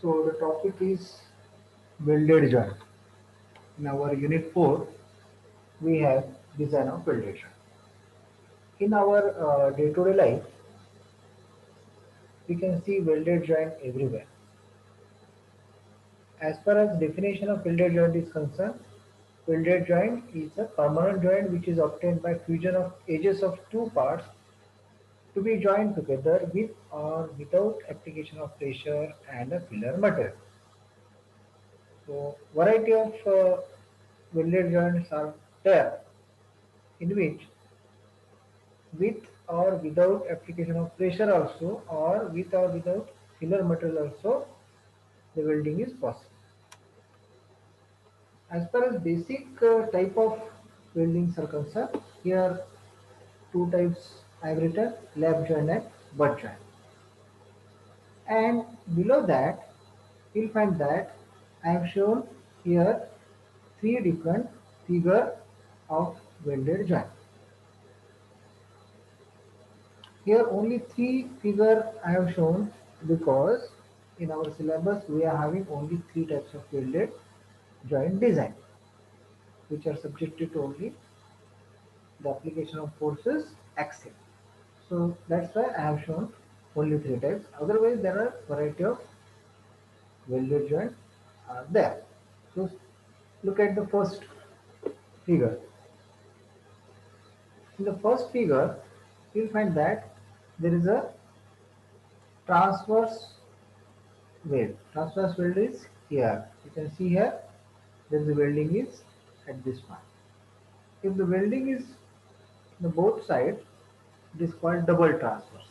So the topic is welded joint. In our unit 4, we have design of welded joint. In our day-to-day life, we can see welded joint everywhere. As far as definition of welded joint is concerned, welded joint is a permanent joint which is obtained by fusion of edges of two parts to be joined together with or without application of pressure and a filler material. So variety of welded joints are there in which with or without application of pressure also or with or without filler material also the welding is possible. As far as basic type of weldings are concerned, here two types I have written: lap joint and butt joint. And below that you'll find that I have shown here three different figure of welded joint. Here only three figure I have shown because in our syllabus we are having only three types of welded joint design which are subjected to only the application of forces axial. So that's why I have shown only three types. Otherwise there are variety of welded joint are there. So look at the first figure. In the first figure you'll find that there is a transverse weld. Transverse weld is here. You can see here then the welding is at this point. If the welding is the both sides, it is called double transverse.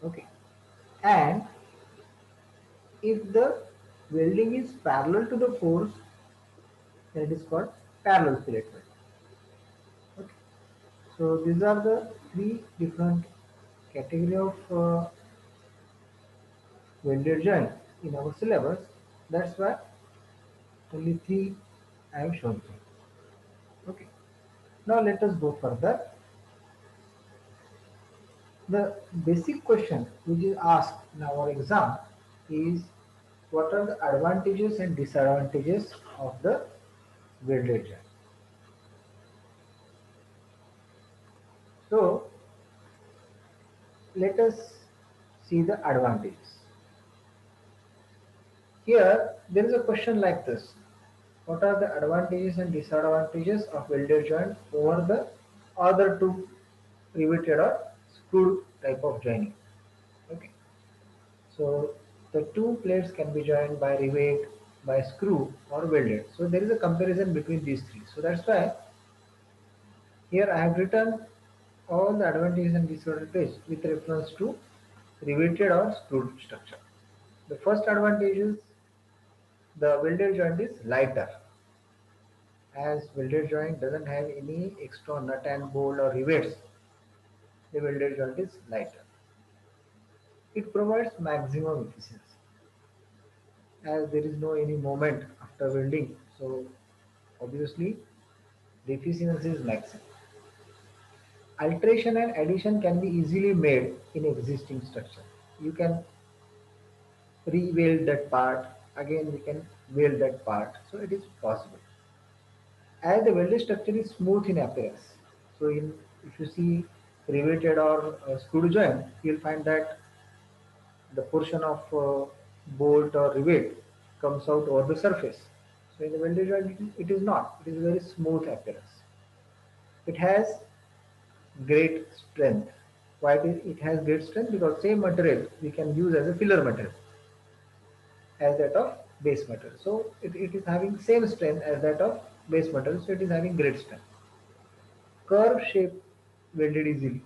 Okay. And if the welding is parallel to the force, then it is called parallel fillet weld. Okay. So these are the three different category of welded joint in our syllabus. That's why only three I have shown you. Okay. Now let us go further. The basic question which is asked in our exam is what are the advantages and disadvantages of the welded joint. So let us see the advantages. Here there is a question like this. What are the advantages and disadvantages of welded joint over the other two riveted or screwed type of joining? Okay. So the two plates can be joined by rivet, by screw or welded. So there is a comparison between these three. So that's why here I have written all the advantages and disadvantages with reference to riveted or screwed structure. The first advantage is the welded joint is lighter, as welded joint doesn't have any extra nut and bolt or rivets. The welded joint is lighter. It provides maximum efficiency as there is no any moment after welding. So obviously the efficiency is maximum. Alteration and addition can be easily made in existing structure. You can re-weld that part, again we can weld that part, so it is possible. As the welded structure is smooth in appearance, so in if you see riveted or screw joint, you'll find that the portion of bolt or rivet comes out over the surface. So in the welded joint, it is not. It is very smooth appearance. It has great strength. Why it has great strength? Because same material we can use as a filler material as that of base material. So it is having same strength as that of base material. So it is having great strength. Curve shape welded easily.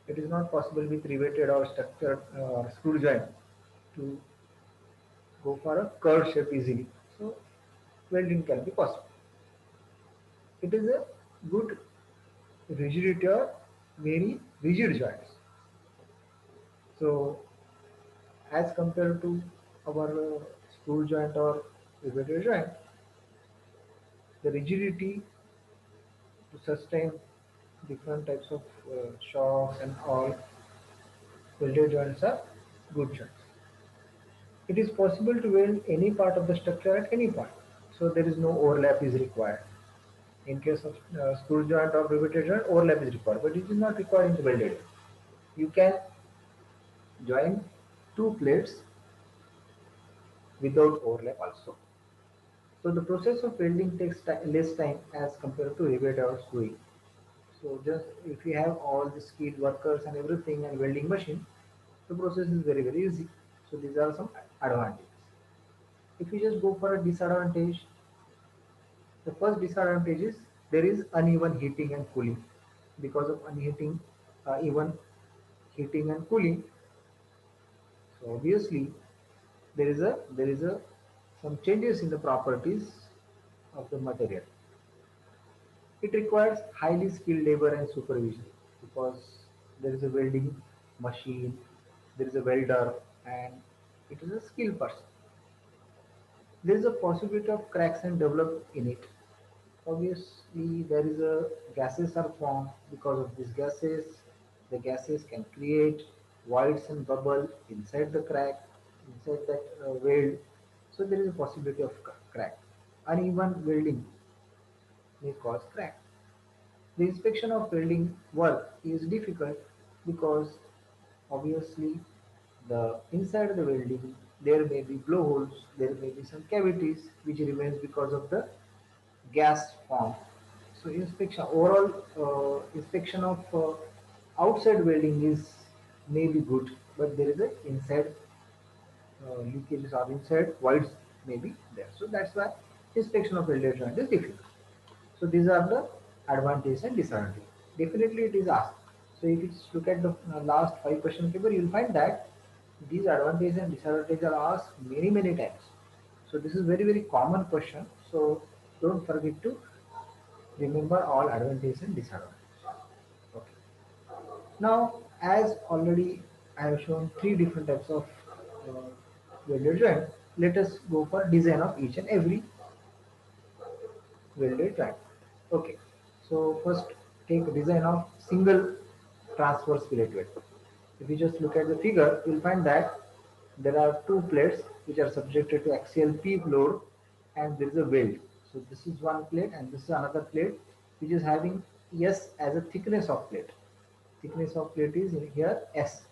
It is not possible with riveted or structured or screw joint to go for a curve shape easily. So welding can be possible. It is a good rigidity or very rigid joints. So as compared to our screw joint or riveted joint, the rigidity to sustain different types of shocks and all welded joints are good joints. It is possible to weld any part of the structure at any point. So there is no overlap is required. In case of screw joint or riveted joint, overlap is required, but it is not required in the welded. You can join two plates without overlap also. So the process of welding takes less time as compared to rivet or screwing. So just if you have all the skilled workers and everything and welding machine, the process is very easy. So these are some advantages. If you just go for a disadvantage, the first disadvantage is there is uneven heating and cooling. Because of unheating, even heating and cooling, so obviously there is a some changes in the properties of the material. It requires highly skilled labor and supervision because there is a welding machine, there is a welder, and it is a skilled person. There is a possibility of cracks and develop in it. Obviously, there is a gases are formed because of these gases. The gases can create voids and bubble inside the crack, inside that weld. So there is a possibility of crack. Uneven welding may cause crack. The inspection of welding work is difficult because obviously the inside the welding there may be blowholes, there may be some cavities which remains because of the gas form. So inspection overall inspection of outside welding is may be good, but there is a inside leakages or inside voids may be there. So that's why inspection of welded joint is difficult. So these are the advantages and disadvantages. Definitely it is asked. So if you look at the last 5 question paper, you will find that these advantages and disadvantages are asked many times. So this is very common question. So don't forget to remember all advantages and disadvantages. Okay. Now, as already I have shown three different types of welded joint, let us go for design of each and every welded joint. Okay. So first take design of single transverse fillet weld. If you just look at the figure, you will find that there are two plates which are subjected to axial P load and there is a weld. So this is one plate and this is another plate which is having S as a thickness of plate. Thickness of plate is in here S.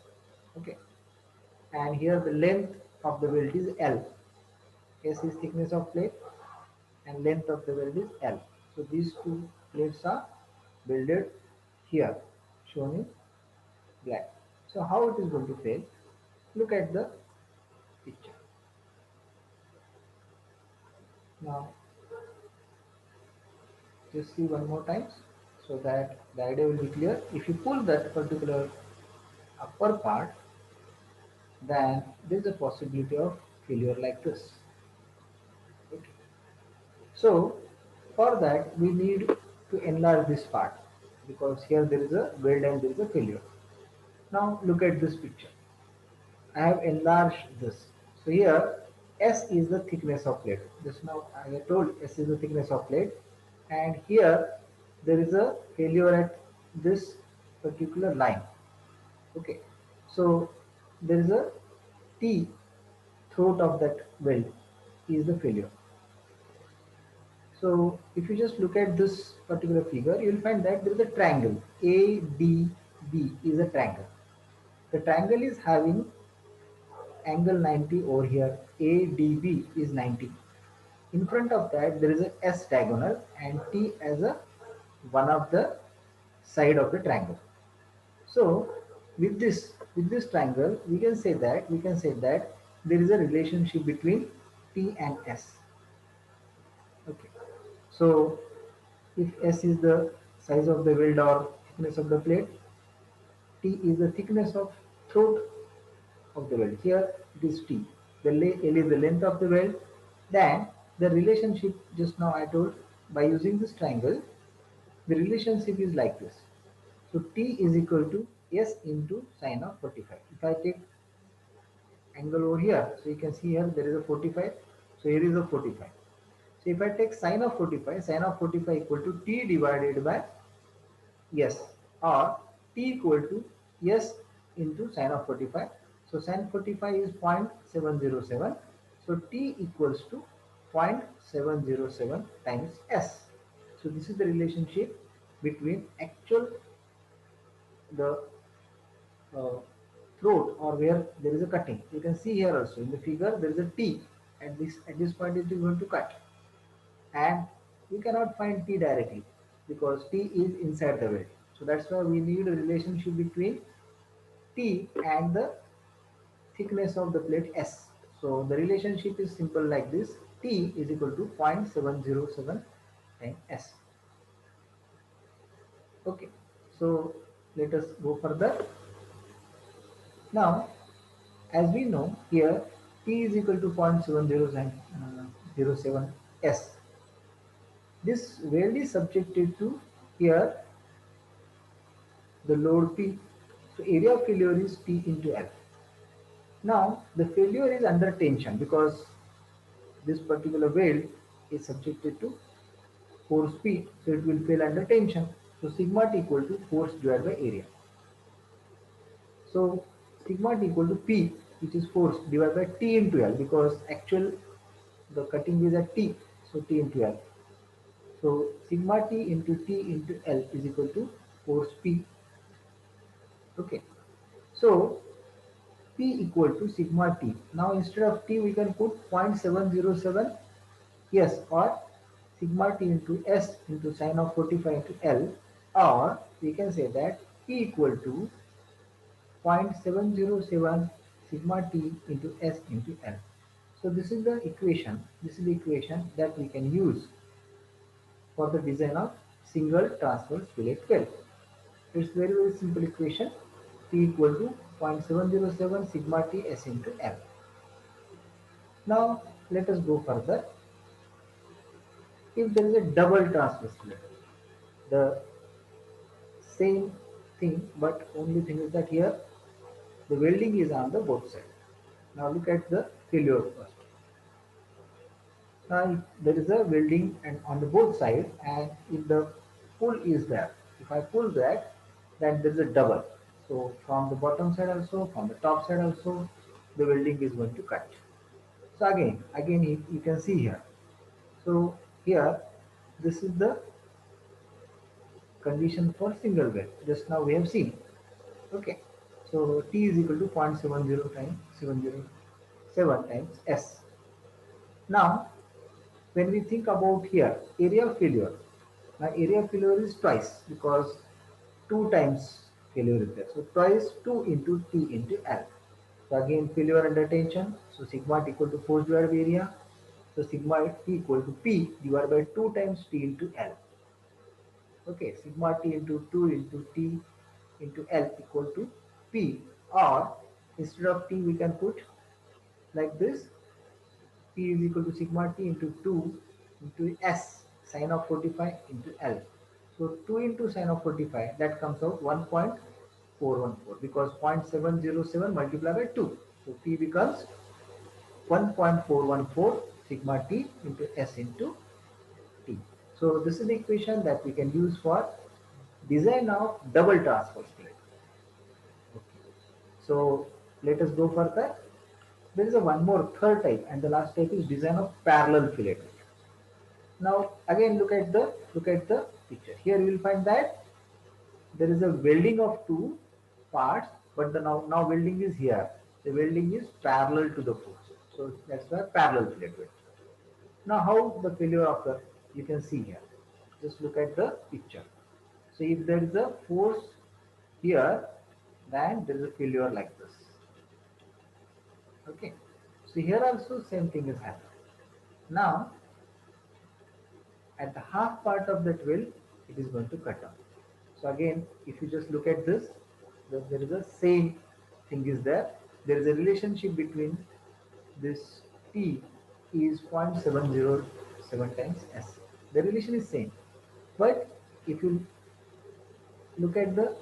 Okay. And here the length of the weld is L. S is thickness of plate and length of the weld is L. So these two plates are welded here, shown in black. So how it is going to fail? Look at the picture. Now just see one more time so that the idea will be clear. If you pull that particular upper part, then there is a possibility of failure like this. Okay. So for that we need to enlarge this part because here there is a weld and there is a failure. Now look at this picture. I have enlarged this. So here S is the thickness of plate. Just now I have told S is the thickness of plate, and here there is a failure at this particular line. Okay, so there is a T throat of that weld is the failure. So if you just look at this particular figure, you will find that there is a triangle. ADB is a triangle. The triangle is having angle 90 over here. ADB is 90. In front of that there is a S diagonal and T as a one of the side of the triangle. So with this triangle we can say that there is a relationship between T and S. Okay. So if S is the size of the weld or thickness of the plate, T is the thickness of throat of the weld. Here it is T. L is the length of the weld. Then the relationship just now I told by using this triangle, the relationship is like this. So T is equal to S into sine of 45. If I take angle over here, so you can see here there is a 45. So here is a 45. So if I take sine of 45 equal to T divided by S or T equal to S into sine of 45. So sin 45 is 0.707. So T equals to 0.707 times S. So this is the relationship between actual the uh, throat or where there is a cutting. You can see here also in the figure there is a T at this point it is going to cut, and we cannot find T directly because T is inside the weld. So that's why we need a relationship between T and the thickness of the plate S. So the relationship is simple like this: T is equal to 0.707 times S. Okay, so let us go further. Now, as we know here, T is equal to 0.707 S. This weld is subjected to here the load P. So area of failure is T into L. Now the failure is under tension because this particular weld is subjected to force P, so it will fail under tension. So sigma T equal to force divided by area. So sigma T equal to P, which is force, divided by T into L because actual the cutting is at T, so T into L. So sigma T into T into L is equal to force P. Okay. So P equal to sigma T. Now instead of T we can put 0.707 yes, or sigma T into S into sine of 45 into L, or we can say that P equal to 0.707 sigma T into S into L. So this is the equation that we can use for the design of single transverse fillet weld. It's very simple equation. P equal to 0.707 sigma T S into L. Now let us go further. If there is a double transverse fillet, the same thing, but only thing is that here the welding is on the both sides. Now look at the failure first. Now if there is a welding and on the both sides, and if the pull is there, if I pull that, then there is a double. So from the bottom side also, from the top side also, the welding is going to cut. So again you can see here. So here this is the condition for single weld. Just now we have seen. Okay. So T is equal to 0.70 times 707 times S. Now when we think about here area of failure, now area of failure is twice because 2 times failure is there. So twice 2 into T into L. So again failure under tension. So sigma T equal to force divided by area. So sigma T equal to P divided by 2 times T into L. Okay, sigma T into 2 into T into L equal to P, or instead of T we can put like this: P is equal to sigma T into 2 into S sine of 45 into L. So 2 into sine of 45, that comes out 1.414 because 0.707 multiplied by 2. So P becomes 1.414 sigma T into S into T. So this is the equation that we can use for design of double transverse plate. Okay. So let us go further. There is a one more third type, and the last type is design of parallel fillet. Now again look at the picture. Here you will find that there is a welding of two parts, but the now welding is here. The welding is parallel to the force. So that's why parallel fillet weld. Now how the failure occur? You can see here. Just look at the picture. So if there is a force here, then there is a failure like this. Okay. So here also same thing is happening. Now at the half part of that weld, it is going to cut off. So again, if you just look at this, there is a same thing is there. There is a relationship between this T is 0.707 times S. The relation is same. But if you look at the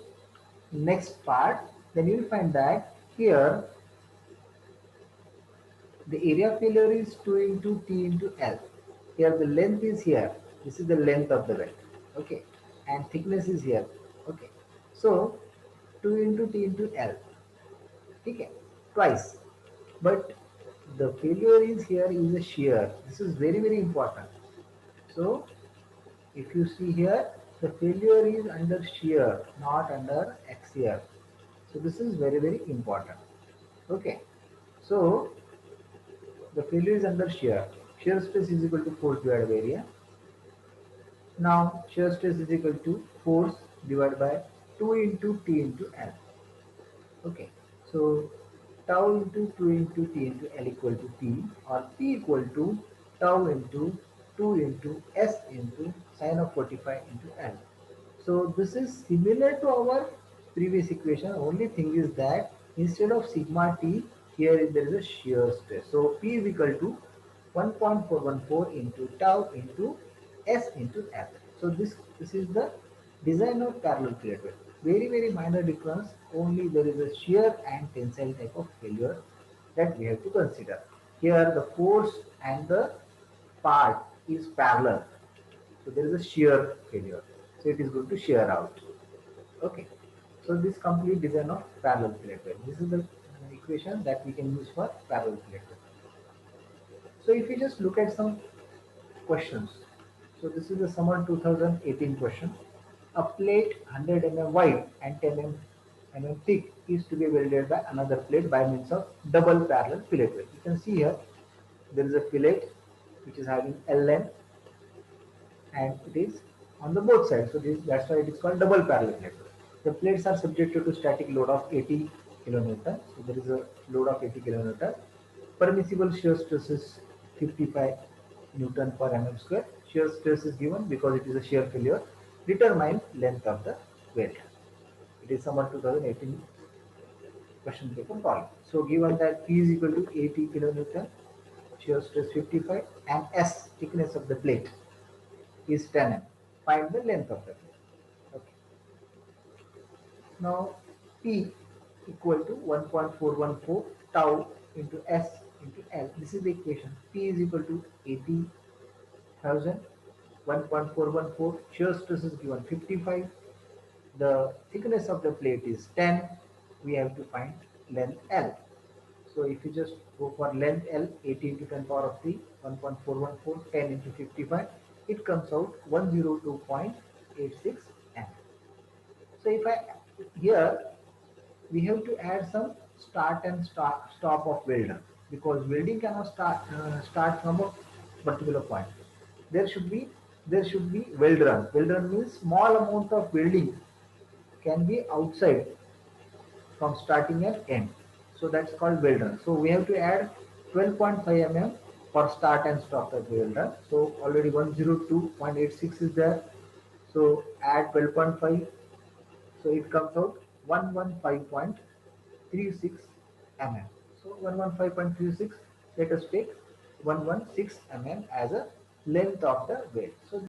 next part, then you will find that here the area failure is 2 into T into L. Here the length is here. This is the length of the weld. Okay. And thickness is here. Okay. So 2 into T into L. Okay. twice. But the failure is here is a shear. This is very, very important. So if you see here, the failure is under shear, not under axial. So this is very, very important. Okay. So the failure is under shear. Shear stress is equal to force divided by area. Now shear stress is equal to force divided by 2 into T into L. Okay. So tau into 2 into T into L equal to T, or P equal to tau into 2 into S into sine of 45 into L. So this is similar to our previous equation. Only thing is that instead of sigma T, here there is a shear stress. So P is equal to 1.414 into tau into S into L. So this is the design of parallel plate weld. Very, very minor difference. Only there is a shear and tensile type of failure that we have to consider. Here the force and the part is parallel. So there is a shear failure. So it is going to shear out. Okay. So this complete design of parallel plate weld. This is the equation that we can use for parallel plate weld. So if you just look at some questions. So this is the summer 2018 question. A plate 100 wide and 10 thick is to be welded by another plate by means of double parallel fillet weld. You can see here there is a fillet which is having L length and it is on the both sides. So that's why it is called double parallel plate. The plates are subjected to static load of 80 kilonewton. So there is a load of 80 kilonewton. Permissible shear stress is 55 Newton per mm square. Shear stress is given because it is a shear failure. Determine length of the weld. It is summer 2018 question paper problem. So given that P is equal to 80 kilonewton, shear stress 55, and S thickness of the plate is 10 mm. Find the length of the plate. Okay. Now P equal to 1.414 tau into S into L. This is the equation. P is equal to 80,000. 1.414. Shear stress is given 55. The thickness of the plate is 10. We have to find length L. So if you just go for length L, 80 into 10 power of 3, 1.414, 10 into 55, it comes out 102.86 m. So if I here we have to add some start and stop of welder, because welding cannot start from a particular point. There should be weld run. Weld run means small amount of welding can be outside from starting and end. So that's called weld run. So we have to add 12.5 mm for start and stop of the weld run. So already 102.86 is there. So add 12.5. So it comes out 115.36 mm. So 115.36, let us take 116 mm as a length of the weld. So